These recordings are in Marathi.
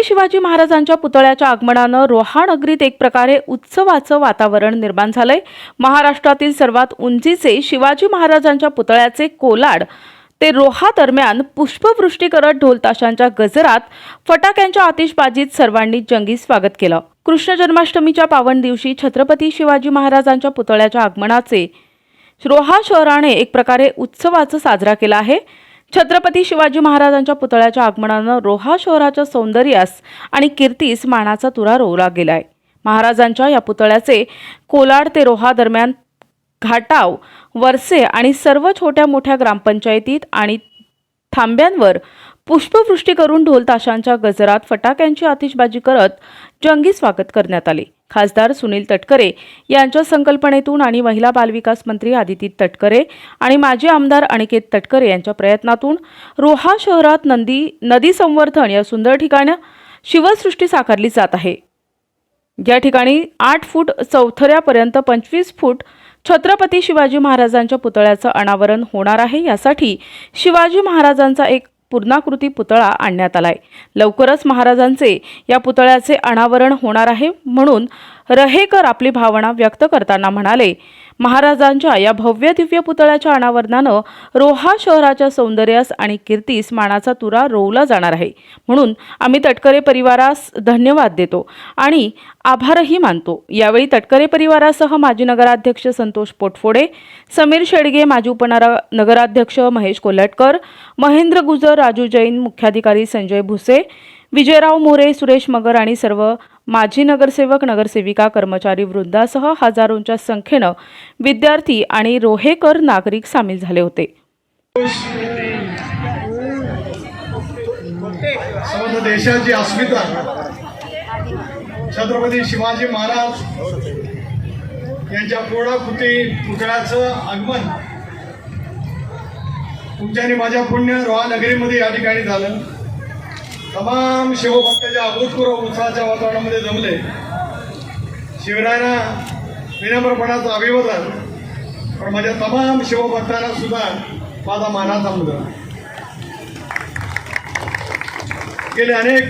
शिवाजी महाराजांच्या पुतळ्याच्या आगमनानं रोहा नगरीत एक प्रकारे उत्सवाचं वातावरण निर्माण झालंय। महाराष्ट्रातील सर्वात उंचीचे शिवाजी महाराजांच्या पुतळ्याचे कोलाड ते रोहा दरम्यान पुष्पवृष्टी करत ढोल ताशांच्या गजरात फटाक्यांच्या आतिषबाजीत सर्वांनी जंगी स्वागत केलं। कृष्ण जन्माष्टमीच्या पावन दिवशी छत्रपती शिवाजी महाराजांच्या पुतळ्याच्या आगमनाचे रोहा शहराने एक प्रकारे उत्सवाचं साजरा केला आहे। छत्रपती शिवाजी महाराजांच्या पुतळ्याच्या आगमनानं रोहा शहराच्या सौंदर्यास आणि कीर्तीस मानाचा तुरा रोवला गेलाय। महाराजांच्या या पुतळ्याचे कोलाड ते रोहा दरम्यान घाटाव, वरसे आणि सर्व छोट्या मोठ्या ग्रामपंचायतीत आणि थांब्यांवर पुष्पवृष्टी करून ढोल ताशांच्या गजरात फटाक्यांची आतिषबाजी करत जंगी स्वागत करण्यात आले। खासदार सुनील तटकरे यांच्या संकल्पनेतून आणि महिला बालविकास मंत्री आदिती तटकरे आणि माजी आमदार अनिकेत तटकरे यांच्या प्रयत्नातून रोहा शहरात नदी संवर्धन या सुंदर ठिकाणी शिवसृष्टी साकारली जात आहे। या ठिकाणी 8 फूट चौथऱ्यापर्यंत 25 फूट छत्रपती शिवाजी महाराजांच्या पुतळ्याचं अनावरण होणार आहे। यासाठी शिवाजी महाराजांचा एक पूर्णाकृती पुतळा आणण्यात आलाय। लवकरच महाराजांचे या पुतळ्याचे अनावरण होणार आहे, म्हणून रहेकर आपली भावना व्यक्त करताना म्हणाले, महाराजांच्या या भव्य दिव्य पुतळ्याच्या अनावरणानं रोहा शहराच्या सौंदर्यास आणि कीर्तीस मानाचा तुरा रोवला जाणार आहे, म्हणून आम्ही तटकरे परिवारास धन्यवाद देतो आणि आभारही मानतो। यावेळी तटकरे परिवारासह माजी नगराध्यक्ष संतोष पोटफोडे, समीर शेडगे, माजी उपनगराध्यक्ष महेश कोल्हटकर, महेंद्र गुजर, राजू जैन, मुख्याधिकारी संजय भुसे, विजयराव मोरे, सुरेश मगर आणि सर्व माजी नगरसेवक, नगरसेविका, कर्मचारी वृंदासह हजारोंच्या संख्येनं विद्यार्थी आणि रोहेकर नागरिक सामील झाले होते। समग्र देशाची अस्मिता छत्रपती शिवाजी महाराज यांच्या पूर्णाकृती पुतळ्याचं आगमन तुमच्या आणि माझ्या पुण्य रोहा नगरीमध्ये या ठिकाणी झालं। तमाम शिवभक्तांच्या अभूतपूर्व उत्साहाच्या वातावरणामध्ये जमले। शिवरायांना विनम्रपणाचं अभिवादन, पण माझ्या तमाम शिवभक्तांना सुद्धा माझा मानाचा मुद्रा। गेले अनेक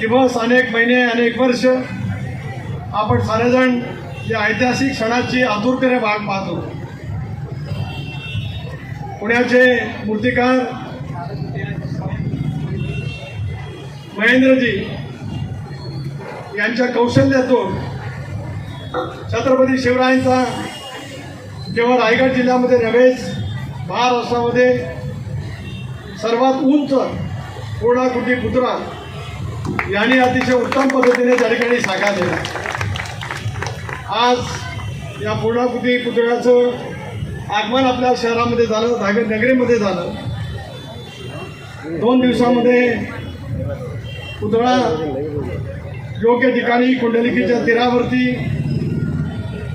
दिवस, अनेक महिने, अनेक वर्ष आपण सारेजण या ऐतिहासिक क्षणाची आतुरतेने वाट पाहतो। पुण्याचे मूर्तिकार महेंद्रजी यांच्या कौशल्यातून छत्रपती शिवरायांचा केवळ रायगड जिल्ह्यामध्ये नव्हेच महाराष्ट्रामध्ये सर्वात उंच पूर्णाकृती पुतळा यांनी अतिशय उत्तम पद्धतीने त्या ठिकाणी साकार केला। आज या पूर्णाकृती पुतळ्याचं आगमन आपल्या शहरामध्ये झालं, रायगड नगरीमध्ये झालं। 2 दिवसामध्ये पुतळा योग्य ठिकाणी कुंडलिकेच्या तीरावरती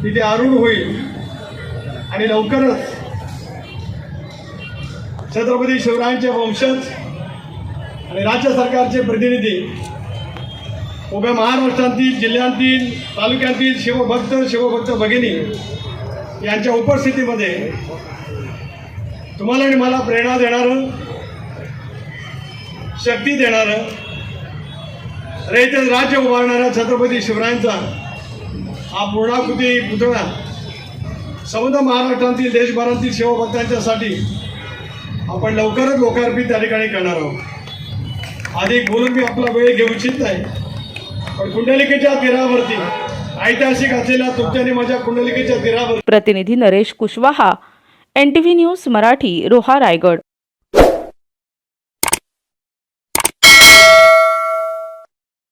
तिथे आरूढ होईल आणि लवकरच छत्रपती शिवरायांचे वंशज आणि राज्य सरकारचे प्रतिनिधी उभ्या महाराष्ट्रातील, जिल्ह्यांतील, तालुक्यातील शिवभक्त भगिनी यांच्या उपस्थितीमध्ये तुम्हाला आणि मला प्रेरणा देणारं, शक्ती देणारं, रयतेचं राज्य उभारणाऱ्या छत्रपती शिवरायांचा हा पूर्णाकृती पुतळा समग्र महाराष्ट्रातील, देशभरातील शिवभक्तांच्यासाठी आपण लवकरच लोकार्पित त्या ठिकाणी करणार आहोत। अधिक बोलून मी आपला वेळ घेऊ इच्छित नाही, पण कुंडलिकेच्या तीरावरती ऐतिहासिक असलेल्या तुमच्या आणि माझ्या कुंडलिकेच्या तीरावर प्रतिनिधी नरेश कुशवाहा, NTV न्यूज मराठी, रोहा, रायगड।